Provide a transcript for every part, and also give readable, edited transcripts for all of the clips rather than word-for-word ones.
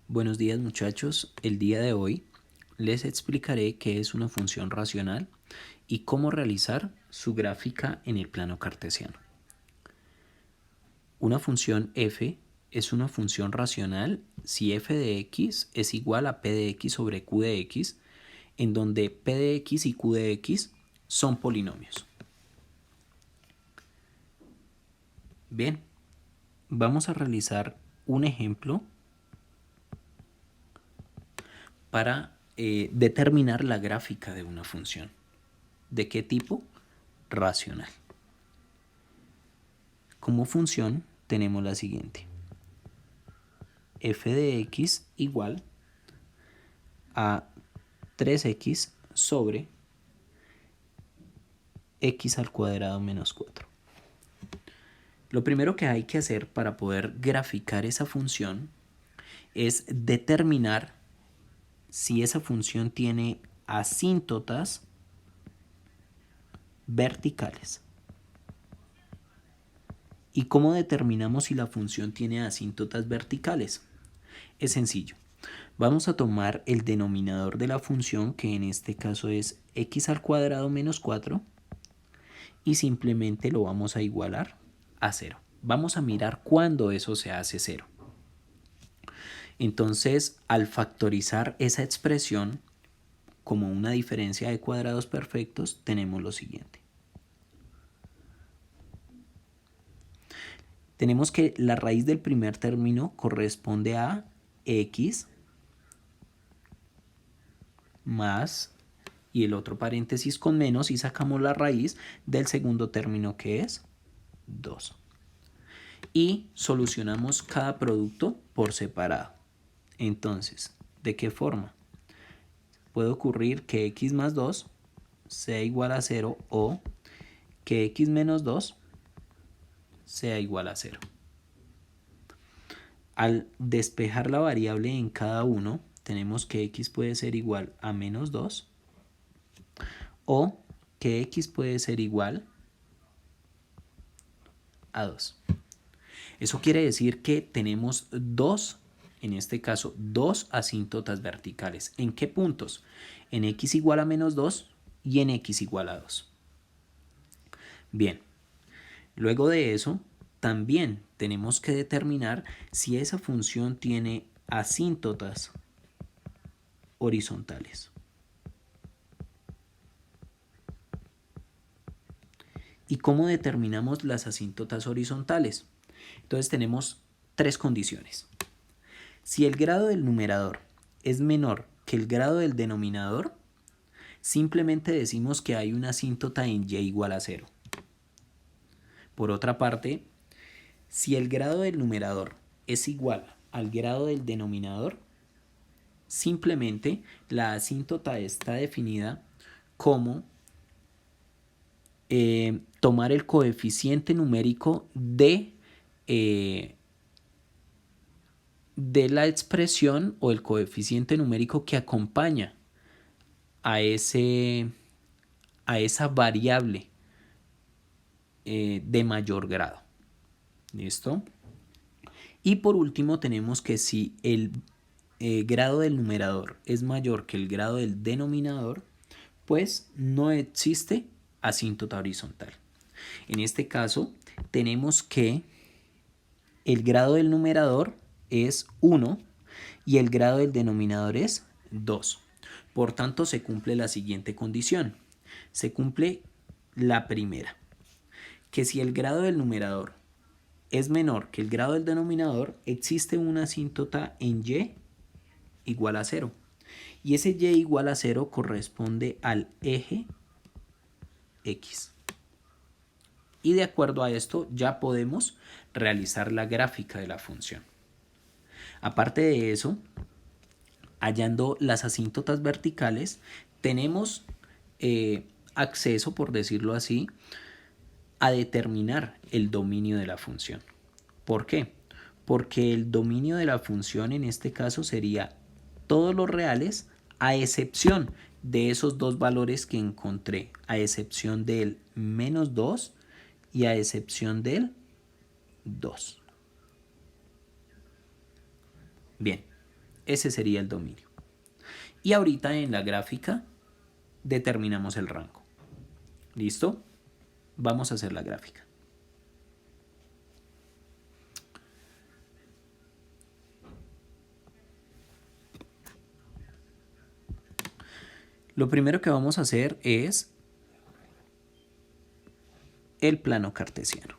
Buenos días muchachos, el día de hoy les explicaré qué es una función racional y cómo realizar su gráfica en el plano cartesiano. Una función f es una función racional si f de x es igual a p de x sobre q de x, en donde p de x y q de x son polinomios. Bien, vamos a realizar un ejemplo para determinar la gráfica de una función. ¿De qué tipo? Racional. Como función tenemos la siguiente: f de x igual a 3x sobre x al cuadrado menos 4. Lo primero que hay que hacer para poder graficar esa función es determinar si esa función tiene asíntotas verticales. ¿Y cómo determinamos si la función tiene asíntotas verticales? Es sencillo. Vamos a tomar el denominador de la función, que en este caso es x al cuadrado menos 4, y simplemente lo vamos a igualar a 0. Vamos a mirar cuándo eso se hace 0. Entonces, al factorizar esa expresión como una diferencia de cuadrados perfectos, tenemos lo siguiente. Tenemos que la raíz del primer término corresponde a x más, y el otro paréntesis con menos, y sacamos la raíz del segundo término, que es 2. Y solucionamos cada producto por separado. Entonces, ¿de qué forma? Puede ocurrir que x más 2 sea igual a 0 o que x menos 2 sea igual a 0. Al despejar la variable en cada uno, tenemos que x puede ser igual a menos 2 o que x puede ser igual a 2. Eso quiere decir que tenemos en este caso, dos asíntotas verticales. ¿En qué puntos? En x igual a menos 2 y en x igual a 2. Bien, luego de eso, también tenemos que determinar si esa función tiene asíntotas horizontales. ¿Y cómo determinamos las asíntotas horizontales? Entonces tenemos tres condiciones. Si el grado del numerador es menor que el grado del denominador, simplemente decimos que hay una asíntota en y igual a 0. Por otra parte, si el grado del numerador es igual al grado del denominador, simplemente la asíntota está definida como tomar el coeficiente numérico de la expresión o el coeficiente numérico que acompaña a esa variable de mayor grado. ¿Listo? Y por último tenemos que si el grado del numerador es mayor que el grado del denominador, pues no existe asíntota horizontal. En este caso tenemos que el grado del numerador es 1 y el grado del denominador es 2. Por tanto, se cumple la siguiente condición. Se cumple la primera, que si el grado del numerador es menor que el grado del denominador, existe una asíntota en y igual a 0. Y ese y igual a 0 corresponde al eje x. Y de acuerdo a esto ya podemos realizar la gráfica de la función. Aparte de eso, hallando las asíntotas verticales, tenemos acceso, por decirlo así, a determinar el dominio de la función. ¿Por qué? Porque el dominio de la función en este caso sería todos los reales a excepción de esos dos valores que encontré, a excepción del menos 2 y a excepción del 2. Bien, Ese sería el dominio. Y ahorita en la gráfica determinamos el rango. ¿Listo? Vamos a hacer la gráfica. Lo primero que vamos a hacer es el plano cartesiano.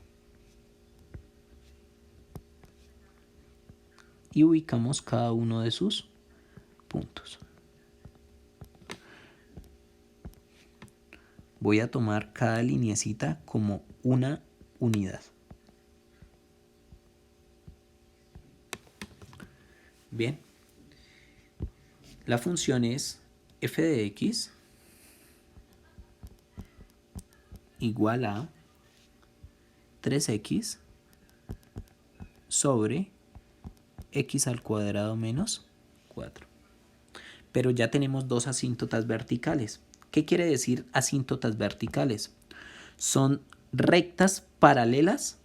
Y ubicamos cada uno de sus puntos. Voy a tomar cada lineecita como una unidad. Bien. La función es f de x igual a 3x sobre x al cuadrado menos 4. Pero ya tenemos dos asíntotas verticales. ¿Qué quiere decir asíntotas verticales? Son rectas paralelas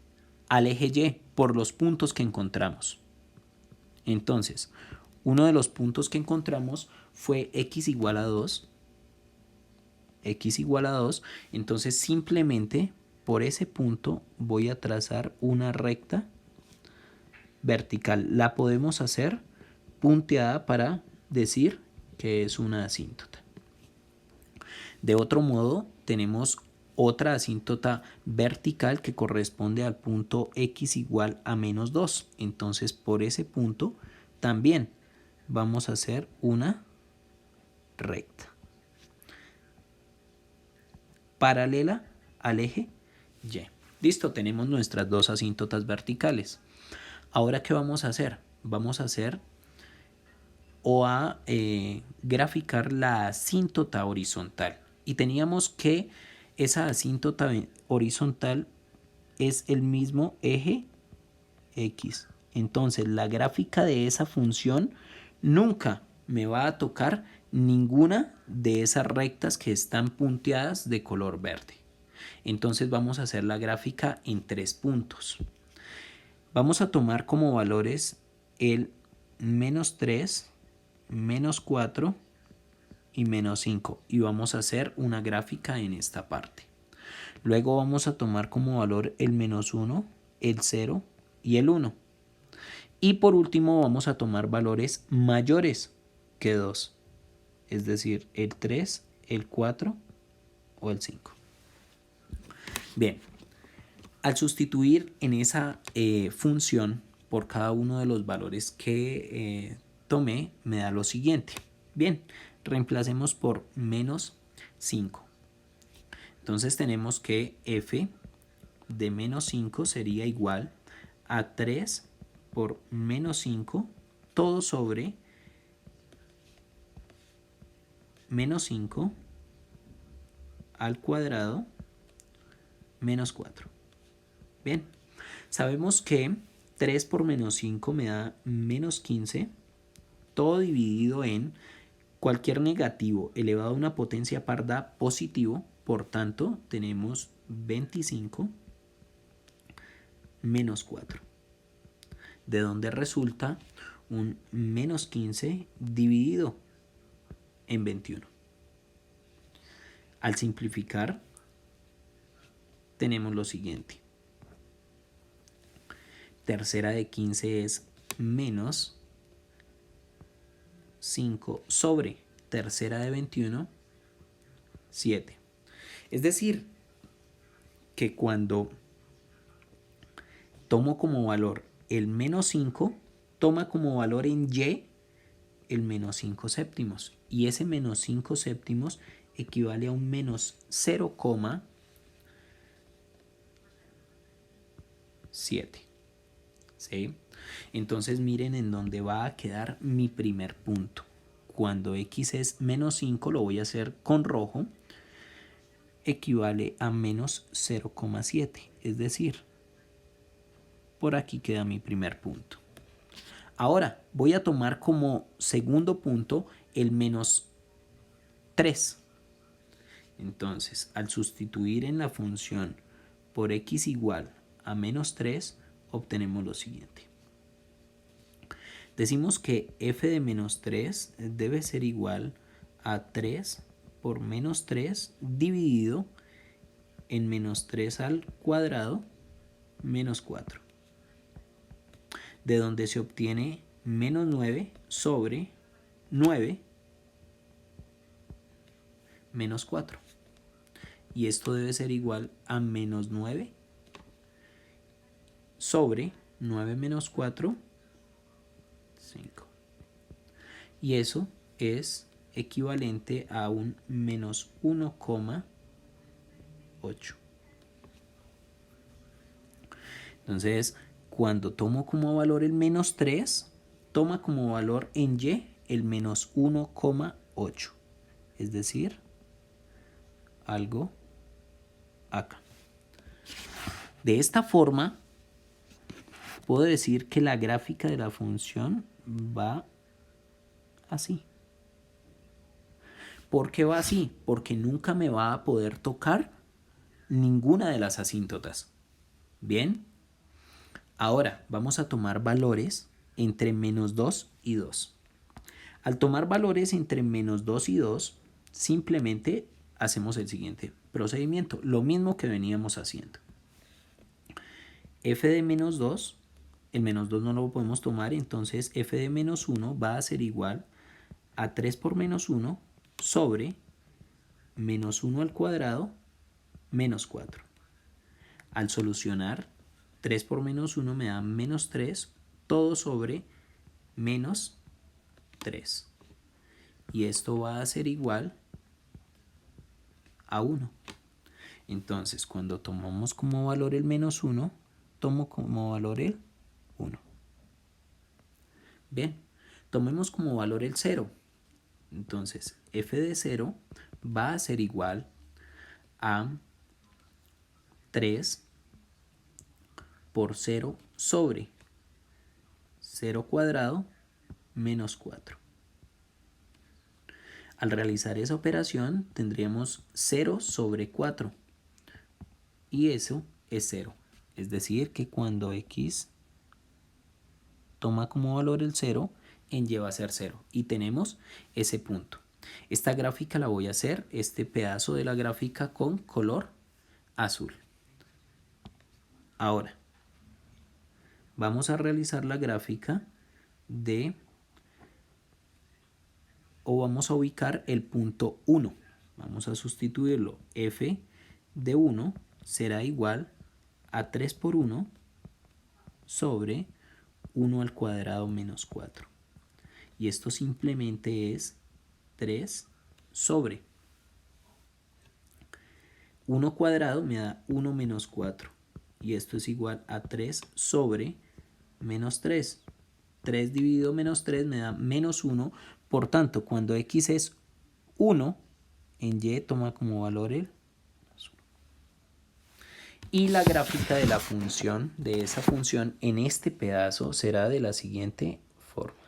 al eje Y por los puntos que encontramos. Entonces, uno de los puntos que encontramos fue x igual a 2. X igual a 2. Entonces, simplemente por ese punto voy a trazar una recta vertical. La podemos hacer punteada para decir que es una asíntota. De otro modo, tenemos otra asíntota vertical que corresponde al punto x igual a menos 2. Entonces, por ese punto también vamos a hacer una recta paralela al eje Y. Listo, tenemos nuestras dos asíntotas verticales. Ahora, ¿qué vamos a hacer? Vamos a hacer o a graficar la asíntota horizontal. Y teníamos que esa asíntota horizontal es el mismo eje X. Entonces, la gráfica de esa función nunca me va a tocar ninguna de esas rectas que están punteadas de color verde. Entonces, vamos a hacer la gráfica en 3 puntos. Vamos a tomar como valores el menos 3, menos 4 y menos 5. Y vamos a hacer una gráfica en esta parte. Luego vamos a tomar como valor el menos 1, el 0 y el 1. Y por último vamos a tomar valores mayores que 2. Es decir, el 3, el 4 o el 5. Bien, al sustituir en esa función por cada uno de los valores que tomé, me da lo siguiente. Bien, reemplacemos por menos 5. Entonces tenemos que f de menos 5 sería igual a 3 por menos 5, todo sobre menos 5 al cuadrado menos 4. Bien, sabemos que 3 por menos 5 me da menos 15, todo dividido en cualquier negativo elevado a una potencia par da positivo, por tanto tenemos 25 menos 4, de donde resulta un menos 15 dividido en 21. Al simplificar, tenemos lo siguiente. Tercera de 15 es menos 5 sobre tercera de 21, 7. Es decir, que cuando tomo como valor el menos 5, toma como valor en Y el menos 5 séptimos. Y ese menos 5 séptimos equivale a un menos 0,7. ¿Sí? Entonces miren en dónde va a quedar mi primer punto. Cuando x es menos 5, lo voy a hacer con rojo, equivale a menos 0,7. Es decir, por aquí queda mi primer punto. Ahora voy a tomar como segundo punto el menos 3. Entonces, al sustituir en la función por x igual a menos 3, obtenemos lo siguiente. Decimos que f de menos 3 debe ser igual a 3 por menos 3 dividido en menos 3 al cuadrado menos 4, de donde se obtiene menos 9 sobre 9 menos 4. Y esto debe ser igual a menos 9 sobre 9 menos 4, 5. Y eso es equivalente a un menos 1,8. Entonces, cuando tomo como valor el menos 3, toma como valor en y el menos 1,8. Es decir, algo acá. De esta forma, puedo decir que la gráfica de la función va así. ¿Por qué va así? Porque nunca me va a poder tocar ninguna de las asíntotas. Bien. Ahora vamos a tomar valores entre menos 2 y 2. Al tomar valores entre menos 2 y 2, simplemente hacemos el siguiente procedimiento, lo mismo que veníamos haciendo. F de menos 2, el menos 2 no lo podemos tomar, entonces f de menos 1 va a ser igual a 3 por menos 1 sobre menos 1 al cuadrado menos 4. Al solucionar, 3 por menos 1 me da menos 3, todo sobre menos 3. Y esto va a ser igual a 1. Entonces, cuando tomamos como valor el menos 1, tomo como valor el 1. Bien, tomemos como valor el 0. Entonces, f de 0 va a ser igual a 3 por 0 sobre 0 cuadrado menos 4. Al realizar esa operación tendríamos 0 sobre 4 y eso es 0. Es decir, que cuando x toma como valor el 0, en y va a ser 0 y tenemos ese punto. Esta gráfica la voy a hacer, este pedazo de la gráfica con color azul. Ahora, vamos a realizar la gráfica de, o vamos a ubicar el punto 1. Vamos a sustituirlo. F de 1 será igual a 3 por 1 sobre 1 al cuadrado menos 4. Y esto simplemente es 3 sobre 1 cuadrado me da 1 menos 4. Y esto es igual a 3 sobre menos 3. 3 dividido menos 3 me da menos 1. Por tanto, cuando x es 1, en y toma como valor el 1. Y la gráfica de la función, de esa función en este pedazo, será de la siguiente forma.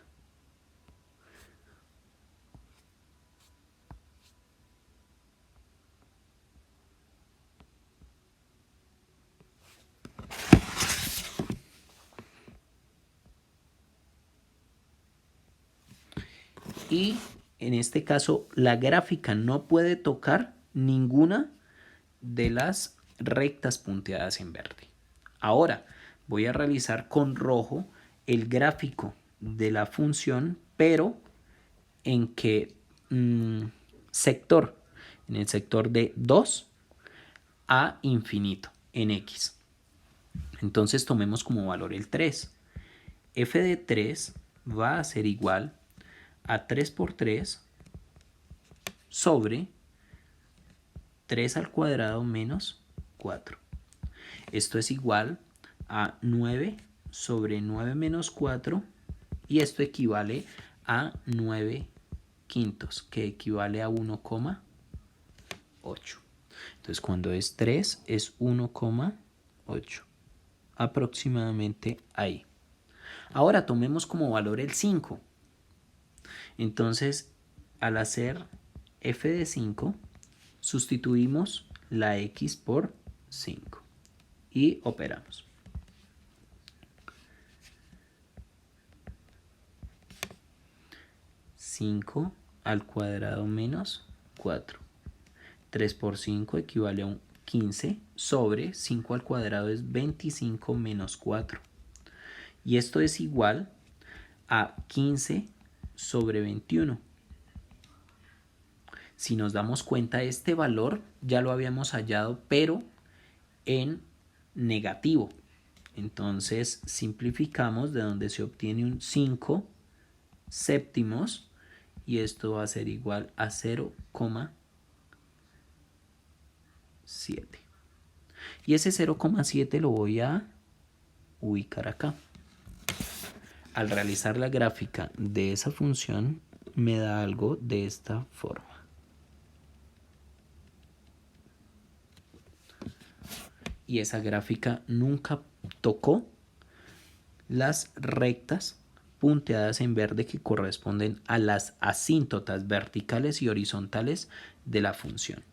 Y en este caso la gráfica no puede tocar ninguna de las rectas punteadas en verde. Ahora voy a realizar con rojo el gráfico de la función, pero ¿en qué sector? En el sector de 2 a infinito en x. Entonces tomemos como valor el 3. F de 3 va a ser igual a 3 por 3 sobre 3 al cuadrado menos 4. Esto es igual a 9 sobre 9 menos 4 y esto equivale a 9 quintos, que equivale a 1,8. Entonces cuando es 3 es 1,8. Aproximadamente ahí. Ahora tomemos como valor el 5. Entonces, al hacer f de 5, sustituimos la x por 5 y operamos. 5 al cuadrado menos 4. 3 por 5 equivale a un 15 sobre 5 al cuadrado es 25 menos 4. Y esto es igual a 15 sobre 21. Si nos damos cuenta, este valor ya lo habíamos hallado, pero en negativo. Entonces simplificamos, de donde se obtiene un 5 séptimos, y esto va a ser igual a 0,7. Y ese 0,7 lo voy a ubicar acá. Al realizar la gráfica de esa función, me da algo de esta forma. Y esa gráfica nunca tocó las rectas punteadas en verde que corresponden a las asíntotas verticales y horizontales de la función.